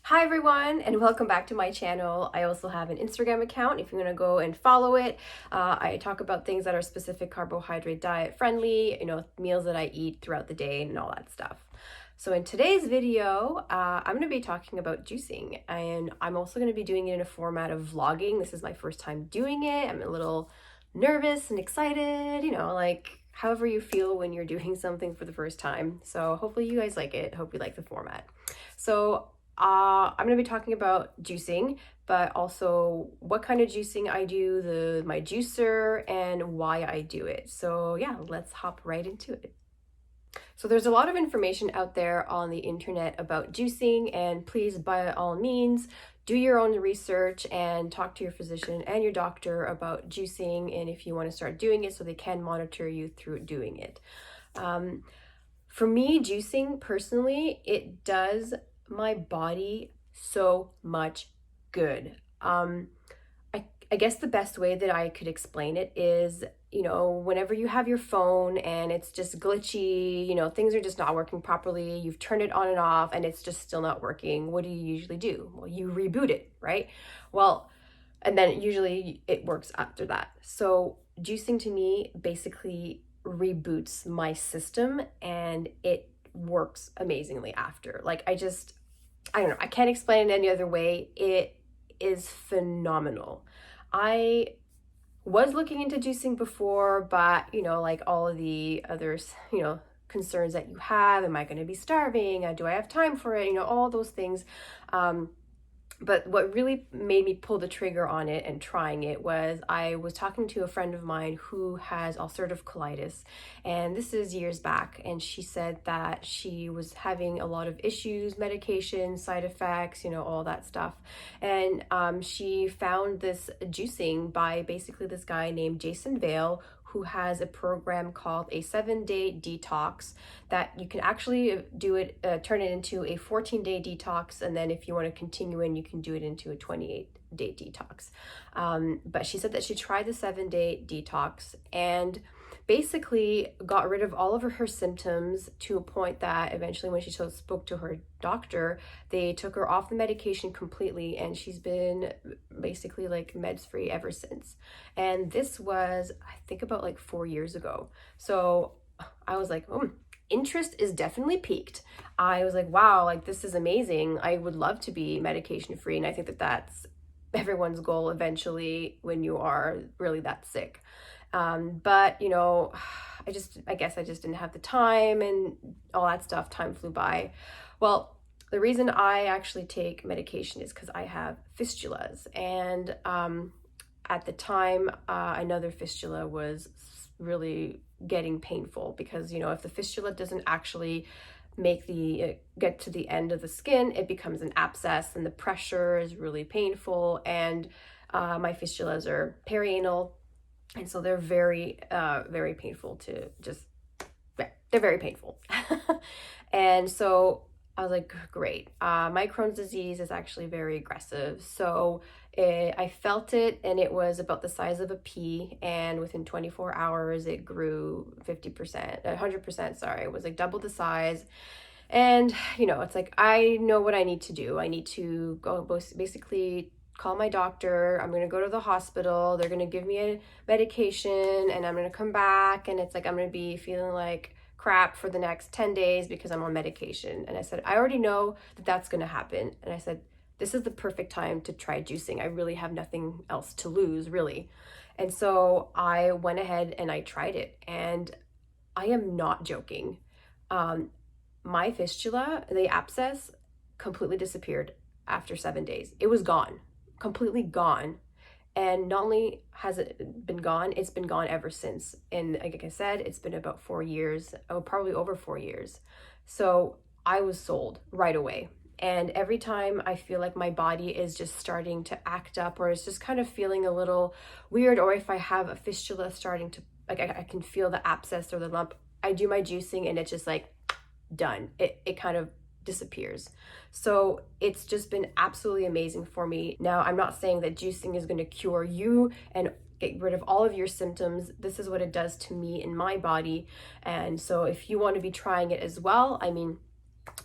Hi everyone, and welcome back to my channel. I also have an Instagram account if you want to go and follow it. I talk about things that are specific carbohydrate diet friendly, meals that I eat throughout the day and all that stuff. So in today's video, I'm going to be talking about juicing, and I'm also going to be doing it in a format of vlogging. This is my first time doing it. I'm a little nervous and excited, like however you feel when you're doing something for the first time. So hopefully you guys like it. Hope you like the format. So I'm going to be talking about juicing, but also what kind of juicing I do, my juicer, and why I do it. So yeah, let's hop right into it. So there's a lot of information out there on the internet about juicing, and please, by all means, do your own research and talk to your physician and your doctor about juicing, and if you want to start doing it so they can monitor you through doing it. For me, juicing personally, it does my body so much good. I guess the best way that I could explain it is, whenever you have your phone and it's just glitchy, things are just not working properly, you've turned it on and off and it's just still not working, what do you usually do? Well, you reboot it, right? Well, and then usually it works after that. So juicing to me basically reboots my system and it works amazingly after. Like I don't know, I can't explain it any other way. It is phenomenal. I was looking into juicing before, but like all of the others, concerns that you have, am I going to be starving? Do I have time for it? All those things. But what really made me pull the trigger on it and trying it was I was talking to a friend of mine who has ulcerative colitis, and this is years back, and she said that she was having a lot of issues, medication, side effects, all that stuff. And she found this juicing by basically this guy named Jason Vale, who has a program called a 7-day detox that you can actually do it, turn it into a 14-day detox. And then if you want to continue in, you can do it into a 28-day detox. But she said that she tried the 7-day detox and basically got rid of all of her symptoms to a point that eventually when she spoke to her doctor, they took her off the medication completely, and she's been basically like meds free ever since. And this was, I think, about like 4 years ago. So I was like, interest is definitely peaked. I was like, wow, like this is amazing. I would love to be medication free. And I think that that's everyone's goal eventually when you are really that sick. But I guess I just didn't have the time and all that stuff. Time flew by. Well, the reason I actually take medication is because I have fistulas, and at the time, another fistula was really getting painful because if the fistula doesn't actually get to the end of the skin, it becomes an abscess, and the pressure is really painful. And my fistulas are perianal. And so they're very, very painful they're very painful. And so I was like, great. My Crohn's disease is actually very aggressive. So I felt it, and it was about the size of a pea. And within 24 hours, it grew 100%, sorry. It was like double the size. And, it's like, I know what I need to do. I need to go basically call my doctor. I'm going to go to the hospital. They're going to give me a medication, and I'm going to come back, and it's like I'm going to be feeling like crap for the next 10 days because I'm on medication. And I said, I already know that that's going to happen. And I said, this is the perfect time to try juicing. I really have nothing else to lose, really. And so I went ahead and I tried it, and I am not joking. My fistula, the abscess, completely disappeared after 7 days. It was gone. Completely gone. And not only has it been gone, it's been gone ever since. And like I said, it's been about 4 years, probably over 4 years. So I was sold right away. And every time I feel like my body is just starting to act up, or it's just kind of feeling a little weird, or if I have a fistula starting to, like I can feel the abscess or the lump, I do my juicing and it's just like done. It kind of disappears. So it's just been absolutely amazing for me. Now, I'm not saying that juicing is going to cure you and get rid of all of your symptoms. This is what it does to me in my body. And so if you want to be trying it as well, I mean,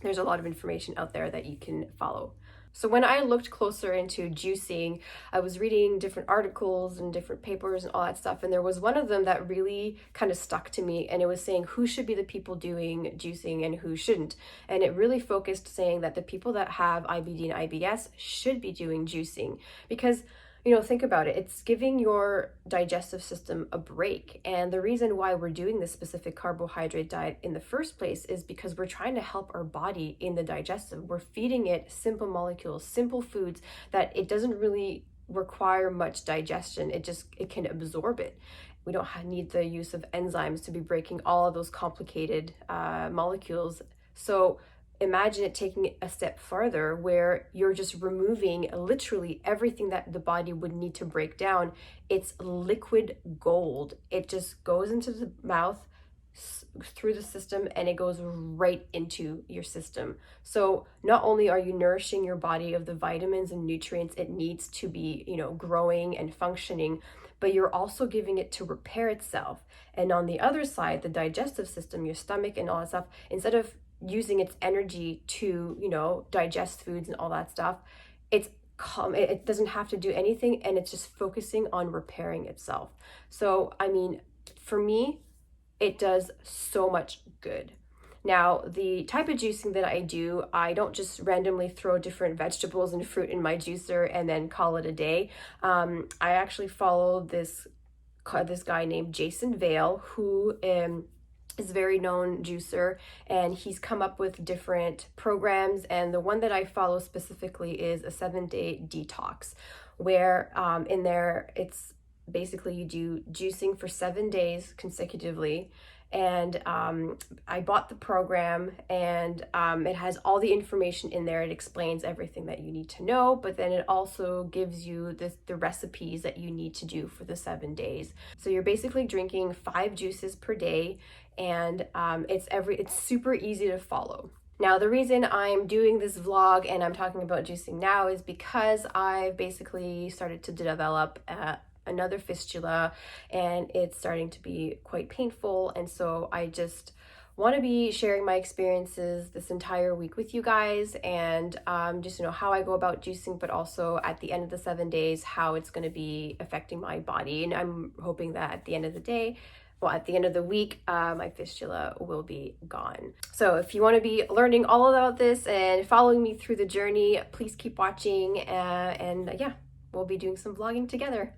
there's a lot of information out there that you can follow. So when I looked closer into juicing, I was reading different articles and different papers and all that stuff. And there was one of them that really kind of stuck to me. And it was saying who should be the people doing juicing and who shouldn't. And it really focused saying that the people that have IBD and IBS should be doing juicing. Because think about it. It's giving your digestive system a break. And the reason why we're doing this specific carbohydrate diet in the first place is because we're trying to help our body in the digestive. We're feeding it simple molecules, simple foods that it doesn't really require much digestion. It can absorb it. We don't need the use of enzymes to be breaking all of those complicated molecules. So imagine it taking it a step farther where you're just removing literally everything that the body would need to break down. It's liquid gold. It just goes into the mouth, through the system, and it goes right into your system. So not only are you nourishing your body of the vitamins and nutrients it needs to be, growing and functioning, but you're also giving it to repair itself. And on the other side, the digestive system, your stomach and all that stuff, instead of using its energy to, digest foods and all that stuff, it's calm. It doesn't have to do anything, and it's just focusing on repairing itself. So, for me, it does so much good. Now, the type of juicing that I do, I don't just randomly throw different vegetables and fruit in my juicer and then call it a day. I actually follow this guy named Jason Vale, who is a very known juicer, and he's come up with different programs, and the one that I follow specifically is a 7-day detox, where in there it's basically you do juicing for 7 days consecutively. And I bought the program, and it has all the information in there. It explains everything that you need to know, but then it also gives you the recipes that you need to do for the 7 days. So you're basically drinking 5 juices per day, and it's super easy to follow. Now, the reason I'm doing this vlog and I'm talking about juicing now is because I've basically started to develop another fistula, and it's starting to be quite painful. And so I just want to be sharing my experiences this entire week with you guys, and just how I go about juicing, but also at the end of the 7 days, how it's going to be affecting my body. And I'm hoping that at the end of the day, at the end of the week, my fistula will be gone. So if you want to be learning all about this and following me through the journey, please keep watching, and yeah, we'll be doing some vlogging together.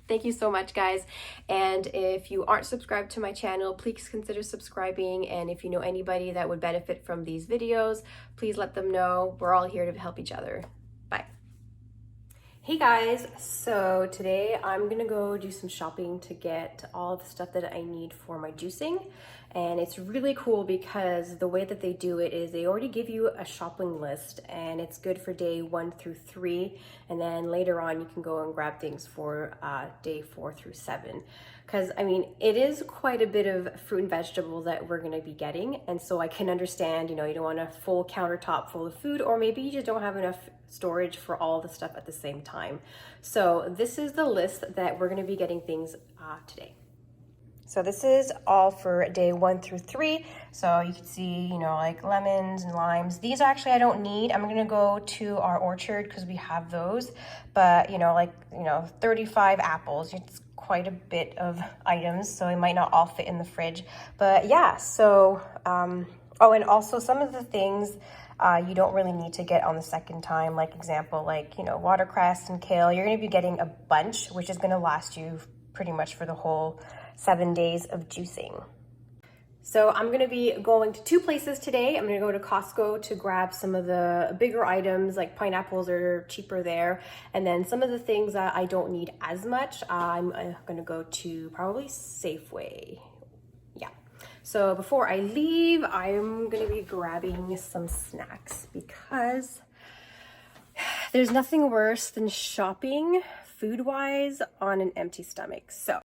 Thank you so much, guys. And if you aren't subscribed to my channel, please consider subscribing. And if you know anybody that would benefit from these videos, please let them know. We're all here to help each other. Bye. Hey guys, so today I'm gonna go do some shopping to get all the stuff that I need for my juicing. And it's really cool because the way that they do it is they already give you a shopping list, and it's good for day 1 through 3. And then later on you can go and grab things for day 4 through 7. Because it is quite a bit of fruit and vegetables that we're gonna be getting. And so I can understand, you don't want a full countertop full of food, or maybe you just don't have enough storage for all the stuff at the same time. So this is the list that we're gonna be getting things today. So this is all for day 1 through 3. So you can see, like lemons and limes. These actually I don't need. I'm gonna go to our orchard because we have those. But 35 apples. It's quite a bit of items, so it might not all fit in the fridge. But yeah, so oh, and also some of the things you don't really need to get on the second time. Like example, watercress and kale. You're gonna be getting a bunch, which is gonna last you pretty much for the whole 7 days of juicing. So I'm gonna be going to 2 places today. I'm gonna go to Costco to grab some of the bigger items, like pineapples are cheaper there. And then some of the things that I don't need as much, I'm gonna go to probably Safeway. Yeah. So before I leave, I'm gonna be grabbing some snacks because there's nothing worse than shopping food-wise on an empty stomach. So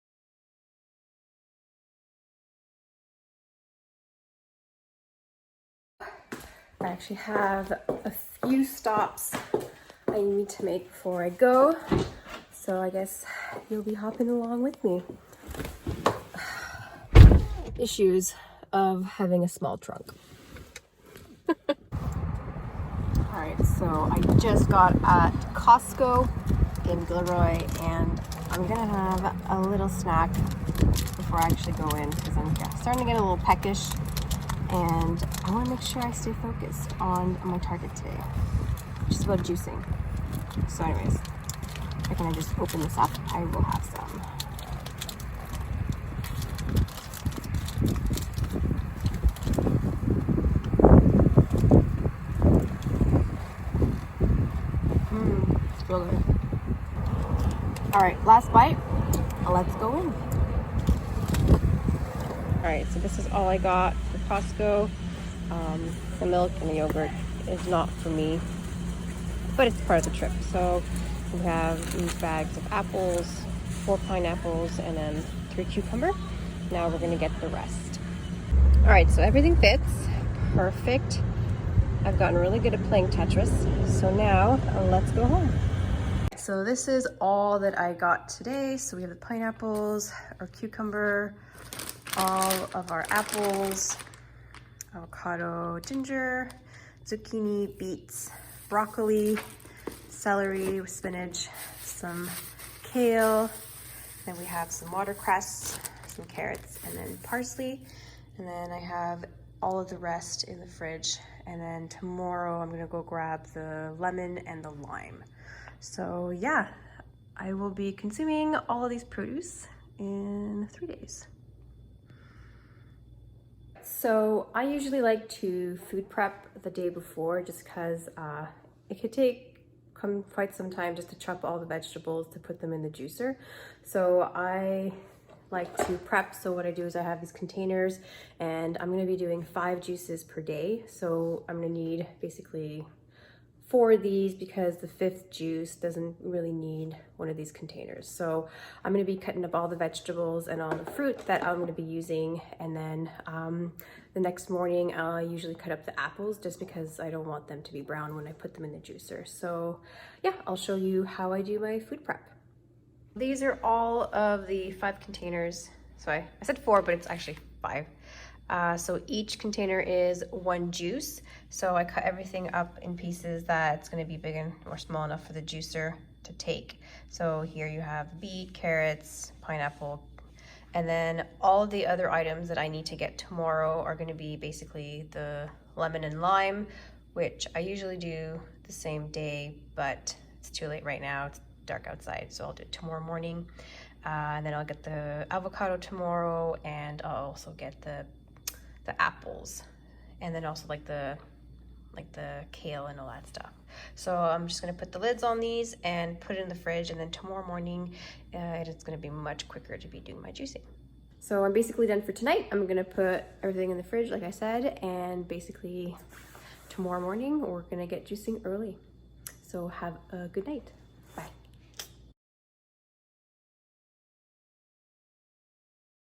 I actually have a few stops I need to make before I go. So I guess you'll be hopping along with me. Issues of having a small trunk. So I just got at Costco in Gilroy, and I'm gonna have a little snack before I actually go in because I'm starting to get a little peckish, and I want to make sure I stay focused on my target today, which is about juicing. So anyways, can I just open this up? I will have some. It's real good. All right, last bite. Let's go in. All right, so this is all I got for Costco. The milk and the yogurt is not for me, but it's part of the trip. So we have these bags of apples, 4 pineapples, and then 3 cucumber. Now we're gonna get the rest. All right, so everything fits perfect. I've gotten really good at playing Tetris. So now let's go home. So this is all that I got today. So we have the pineapples, our cucumber, all of our apples, avocado, ginger, zucchini, beets, broccoli, celery, spinach, some kale, then we have some watercress, some carrots, and then parsley, and then I have all of the rest in the fridge, and then tomorrow I'm gonna go grab the lemon and the lime. So yeah, I will be consuming all of these produce in 3 days. So I usually like to food prep the day before just because it could take quite some time just to chop all the vegetables to put them in the juicer. So I like to prep. So what I do is I have these containers, and I'm going to be doing 5 juices per day. So I'm going to need basically 4 of these because the 5th juice doesn't really need one of these containers. So I'm going to be cutting up all the vegetables and all the fruit that I'm going to be using, and then the next morning I'll usually cut up the apples just because I don't want them to be brown when I put them in the juicer. So yeah, I'll show you how I do my food prep. These are all of the 5 containers. So I said 4, but it's actually 5. So each container is 1 juice. So I cut everything up in pieces that's going to be big and or small enough for the juicer to take. So here you have beet, carrots, pineapple, and then all of the other items that I need to get tomorrow are going to be basically the lemon and lime, which I usually do the same day, but it's too late right now. It's dark outside, so I'll do it tomorrow morning. And then I'll get the avocado tomorrow, and I'll also get the apples, and then also like the kale and all that stuff. So I'm just gonna put the lids on these and put it in the fridge, and then tomorrow morning it's gonna be much quicker to be doing my juicing. So I'm basically done for tonight. I'm gonna put everything in the fridge like I said, and basically tomorrow morning we're gonna get juicing early. So have a good night.